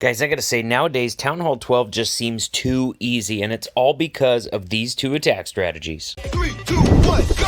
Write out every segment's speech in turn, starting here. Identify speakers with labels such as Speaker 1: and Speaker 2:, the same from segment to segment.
Speaker 1: Guys, I gotta say, nowadays, Town Hall 12 just seems too easy, and it's all because of these two attack strategies.
Speaker 2: 3, 2, 1, go!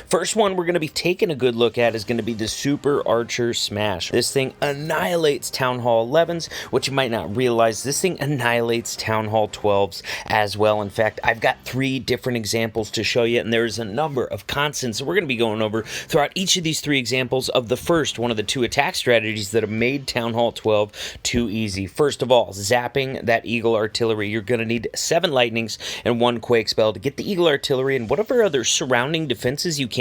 Speaker 1: First one we're going to be taking a good look at is going to be the Super Archer Smash. This thing annihilates Town Hall 11s, which you might not realize. This thing annihilates Town Hall 12s as well. In fact, I've got 3 different examples to show you, and there's a number of constants that we're going to be going over throughout each of these 3 examples of the first one of the 2 attack strategies that have made Town Hall 12 too easy. First of all, zapping that Eagle Artillery. You're going to need 7 Lightnings and 1 Quake spell to get the Eagle Artillery and whatever other surrounding defenses you can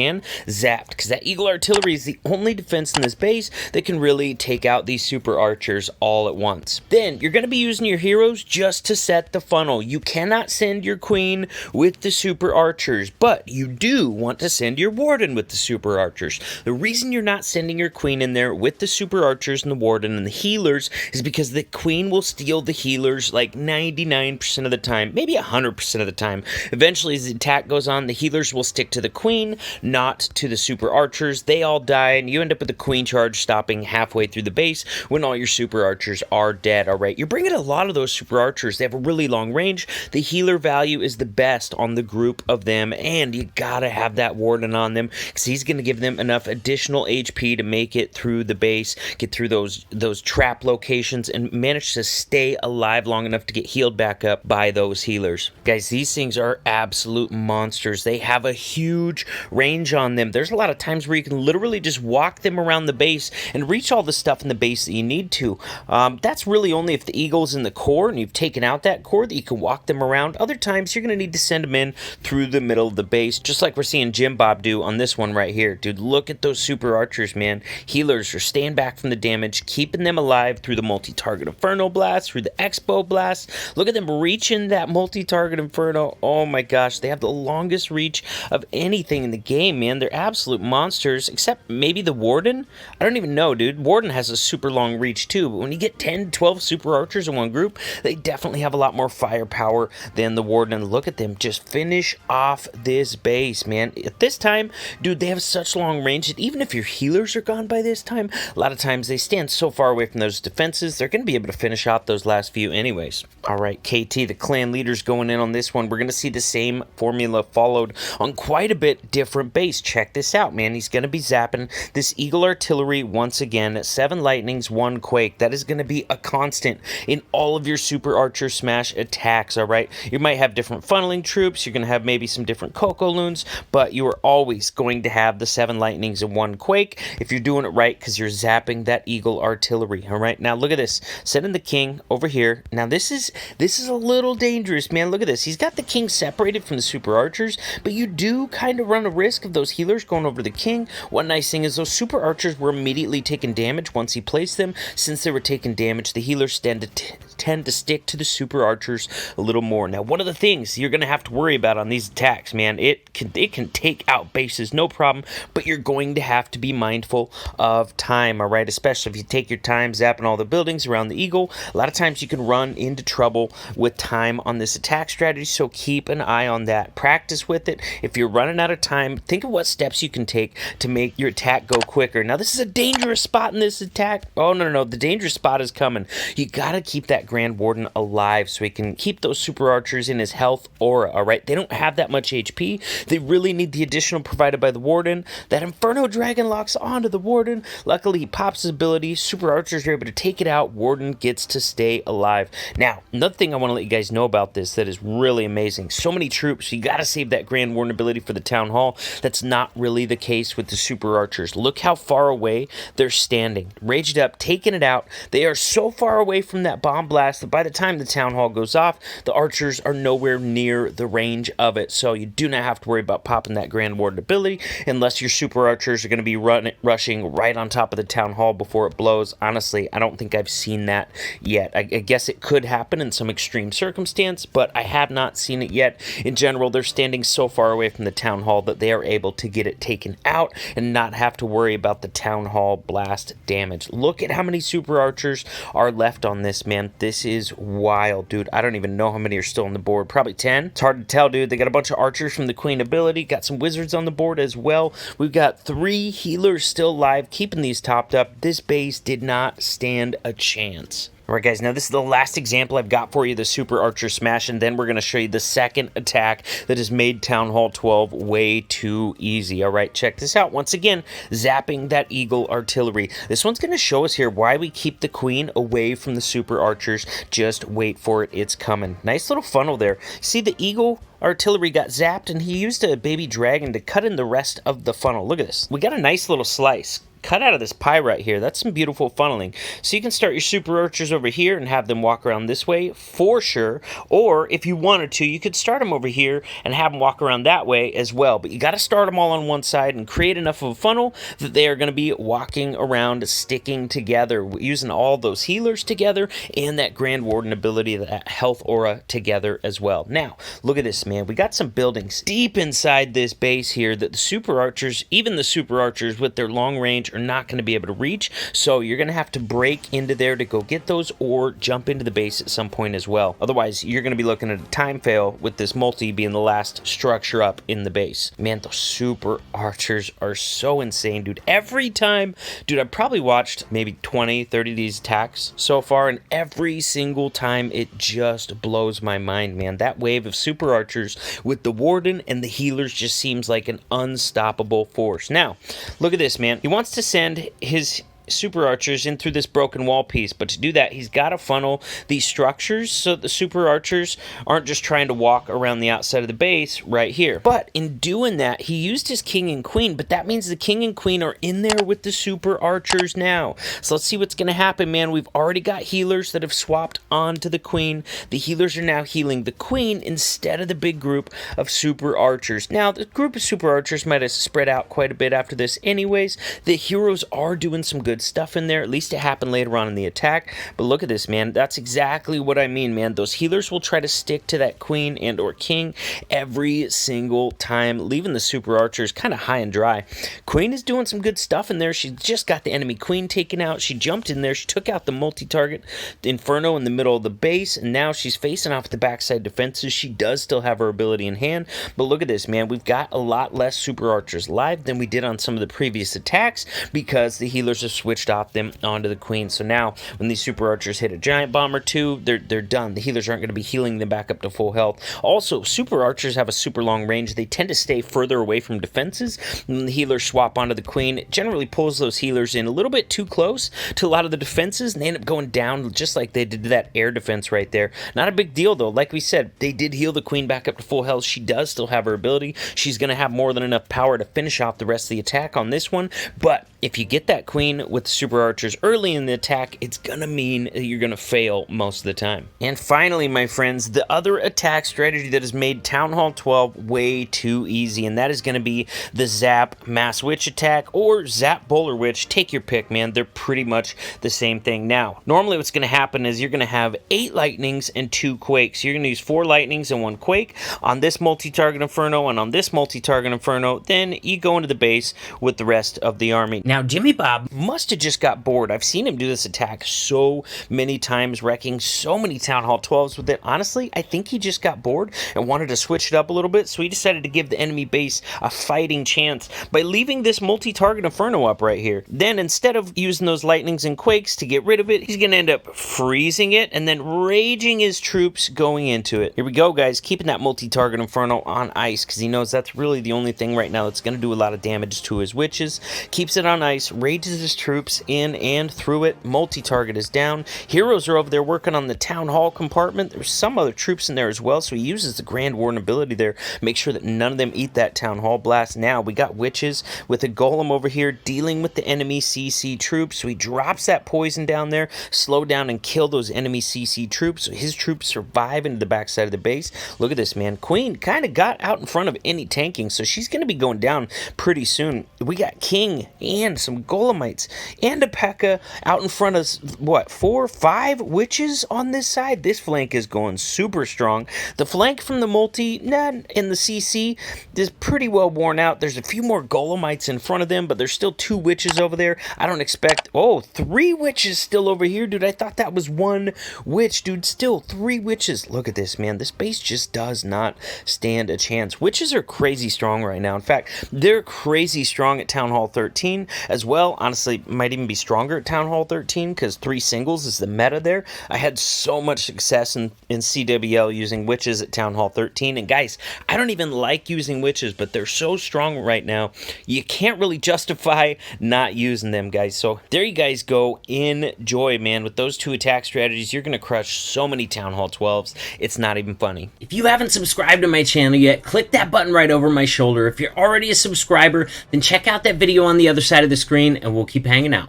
Speaker 1: zapped, because that Eagle Artillery is the only defense in this base that can really take out these Super Archers all at once. Then you're going to be using your heroes just to set the funnel. You cannot send your Queen with the Super Archers, but you do want to send your Warden with the Super Archers. The reason you're not sending your Queen in there with the Super Archers and the Warden and the healers is because the Queen will steal the healers like 99% of the time, maybe 100% of the time. Eventually, as the attack goes on, the healers will stick to the Queen, not to the Super Archers. They all die, and you end up with the Queen charge stopping halfway through the base when all your Super Archers are dead. Alright, you're bringing a lot of those Super Archers. They have a really long range. The healer value is the best on the group of them, and you gotta have that Warden on them, because he's going to give them enough additional HP to make it through the base, get through those trap locations, and manage to stay alive long enough to get healed back up by those healers. Guys, these things are absolute monsters. They have a huge range on them. There's a lot of times where you can literally just walk them around the base and reach all the stuff in the base that you need to. That's really only if the Eagle's in the core and you've taken out that core that you can walk them around. Other times you're going to need to send them in through the middle of the base, just like we're seeing Jim Bob do on this one right here. Dude, look at those Super Archers, man. Healers are staying back from the damage, keeping them alive through the multi-target Inferno Blast, through the Expo Blast. Look at them reaching that multi-target Inferno. Oh my gosh, they have the longest reach of anything in the game, man. They're absolute monsters, except maybe the Warden. I don't even know, dude. Warden has a super long reach too, but when you get 10, 12 Super Archers in one group, they definitely have a lot more firepower than the Warden. And look at them just finish off this base, man. At this time, dude, they have such long range that even if your healers are gone by this time, a lot of times they stand so far away from those defenses, they're going to be able to finish off those last few anyways. Alright, KT, the clan leader's going in on this one. We're going to see the same formula followed on quite a bit different base. Check this out, man. He's going to be zapping this Eagle Artillery once again. 7 Lightnings, 1 Quake. That is going to be a constant in all of your Super Archer Smash attacks, alright? You might have different funneling troops. You're going to have maybe some different Coco Loons, but you are always going to have the 7 Lightnings and 1 Quake if you're doing it right, because you're zapping that Eagle Artillery, alright? Now, look at this. Sending the King over here. Now, this is a little dangerous, man. Look at this. He's got the King separated from the Super Archers, but you do kind of run a risk of those healers going over the King. One nice thing is those Super Archers were immediately taking damage once he placed them. Since they were taking damage, the healers tend to stick to the Super Archers a little more. Now, one of the things you're going to have to worry about on these attacks, man, it can take out bases, no problem, but you're going to have to be mindful of time, all right? Especially if you take your time zapping all the buildings around the Eagle. A lot of times you can run into trouble with time on this attack strategy, so keep an eye on that. Practice with it. If you're running out of time, think of what steps you can take to make your attack go quicker. Now, this is a dangerous spot in this attack. Oh, no, the dangerous spot is coming. You gotta keep that Grand Warden alive so he can keep those Super Archers in his health aura, alright? They don't have that much HP. They really need the additional provided by the Warden. That Inferno Dragon locks onto the Warden. Luckily, he pops his ability. Super Archers are able to take it out. Warden gets to stay alive. Now, another thing I want to let you guys know about this that is really amazing. So many troops. You gotta save that Grand Warden ability for the Town Hall. That's not really the case with the Super Archers. Look how far away they're standing. Raged up, taking it out. They are so far away from that bomb blast that by the time the Town Hall goes off, the Archers are nowhere near the range of it. So you do not have to worry about popping that Grand Warden ability unless your Super Archers are going to be rushing right on top of the Town Hall before it blows. Honestly, I don't think I've seen that yet. I guess it could happen in some extreme circumstance, but I have not seen it yet. In general, they're standing so far away from the Town Hall that they are able to get it taken out and not have to worry about the Town Hall blast damage. Look at how many Super Archers are left on this, man. This is wild, dude. I don't even know how many are still on the board. Probably 10. It's hard to tell, dude. They got a bunch of archers from the queen ability. Got some wizards on the board as well. We've got 3 healers still alive, keeping these topped up. This base did not stand a chance. Alright guys, now this is the last example I've got for you, the Super Archer Smash, and then we're going to show you the second attack that has made Town Hall 12 way too easy. Alright, check this out. Once again, zapping that Eagle Artillery. This one's going to show us here why we keep the Queen away from the Super Archers. Just wait for it, it's coming. Nice little funnel there. See, the Eagle Artillery got zapped, and he used a baby dragon to cut in the rest of the funnel. Look at this. We got a nice little slice cut out of this pie right here. That's some beautiful funneling. So you can start your super archers over here and have them walk around this way for sure. Or if you wanted to, you could start them over here and have them walk around that way as well. But you got to start them all on one side and create enough of a funnel that they are going to be walking around, sticking together, using all those healers together and that Grand Warden ability, that health aura together as well. Now, look at this, man. We got some buildings deep inside this base here that the super archers, even the super archers with their long range, are not going to be able to reach, so you're going to have to break into there to go get those or jump into the base at some point as well. Otherwise, you're going to be looking at a time fail with this multi being the last structure up in the base. Man, those super archers are so insane, dude. Every time, dude, I've probably watched maybe 20, 30 of these attacks so far, and every single time it just blows my mind, man. That wave of super archers with the warden and the healers just seems like an unstoppable force. Now, look at this, man. He wants to send his super archers in through this broken wall piece, but to do that he's got to funnel these structures so that the super archers aren't just trying to walk around the outside of the base right here. But in doing that, he used his king and queen, but that means the king and queen are in there with the super archers now. So let's see what's going to happen, man. We've already got healers that have swapped onto the queen. The healers are now healing the queen instead of the big group of super archers. Now, the group of super archers might have spread out quite a bit after this anyways. The heroes are doing some good stuff in there. At least it happened later on in the attack. But look at this, man. That's exactly what I mean, man. Those healers will try to stick to that queen and or king every single time, leaving the super archers kind of high and dry. Queen is doing some good stuff in there. She just got the enemy queen taken out. She jumped in there. She took out the multi-target Inferno in the middle of the base, and now she's facing off the backside defenses. She does still have her ability in hand, but look at this, man. We've got a lot less super archers live than we did on some of the previous attacks because the healers have switched off them onto the queen. So now when these super archers hit a giant bomb or two, they're done. The healers aren't going to be healing them back up to full health. Also, super archers have a super long range. They tend to stay further away from defenses. When the healers swap onto the queen, it generally pulls those healers in a little bit too close to a lot of the defenses, and they end up going down just like they did that air defense right there. Not a big deal though. Like we said, they did heal the queen back up to full health. She does still have her ability. She's going to have more than enough power to finish off the rest of the attack on this one, but if you get that queen with the super archers early in the attack, it's gonna mean that you're gonna fail most of the time. And finally, my friends, the other attack strategy that has made Town Hall 12 way too easy, and that is gonna be the Zap Mass Witch attack or Zap Bowler Witch. Take your pick, man. They're pretty much the same thing. Now, normally what's gonna happen is you're gonna have 8 lightnings and 2 quakes. You're gonna use 4 lightnings and 1 quake on this multi-target Inferno and on this multi-target Inferno. Then you go into the base with the rest of the army. Now, Jimmy Bob must have just got bored. I've seen him do this attack so many times, wrecking so many Town Hall 12s with it. Honestly, I think he just got bored and wanted to switch it up a little bit, so he decided to give the enemy base a fighting chance by leaving this multi-target Inferno up right here. Then, instead of using those lightnings and quakes to get rid of it, he's going to end up freezing it and then raging his troops going into it. Here we go, guys, keeping that multi-target Inferno on ice because he knows that's really the only thing right now that's going to do a lot of damage to his witches. Keeps it on ice, rages his troops in and through it. Multi-target is down. Heroes are over there working on the Town Hall compartment. There's some other troops in there as well, so he uses the Grand Warden ability there. Make sure that none of them eat that Town Hall blast. Now, we got witches with a golem over here dealing with the enemy CC troops, so he drops that poison down there, slow down and kill those enemy CC troops, so his troops survive into the backside of the base. Look at this, man. Queen kind of got out in front of any tanking, so she's going to be going down pretty soon. We got King and some Golemites and a P.E.K.K.A out in front of, what, 4, 5 witches on this side. This flank is going super strong. The flank from the multi, in the CC, is pretty well worn out. There's a few more golemites in front of them, but there's still 2 witches over there. I don't expect, 3 witches still over here, dude. I thought that was 1 witch, dude. Still 3 witches. Look at this, man. This base just does not stand a chance. Witches are crazy strong right now. In fact, they're crazy strong at Town Hall 13 as well. Honestly, might even be stronger at Town Hall 13 because 3 singles is the meta there. I had so much success in CWL using witches at Town Hall 13. And guys, I don't even like using witches, but they're so strong right now. You can't really justify not using them, guys. So there you guys go. Enjoy, man. With those 2 attack strategies, you're going to crush so many Town Hall 12s. It's not even funny. If you haven't subscribed to my channel yet, click that button right over my shoulder. If you're already a subscriber, then check out that video on the other side of the screen and we'll keep hanging out.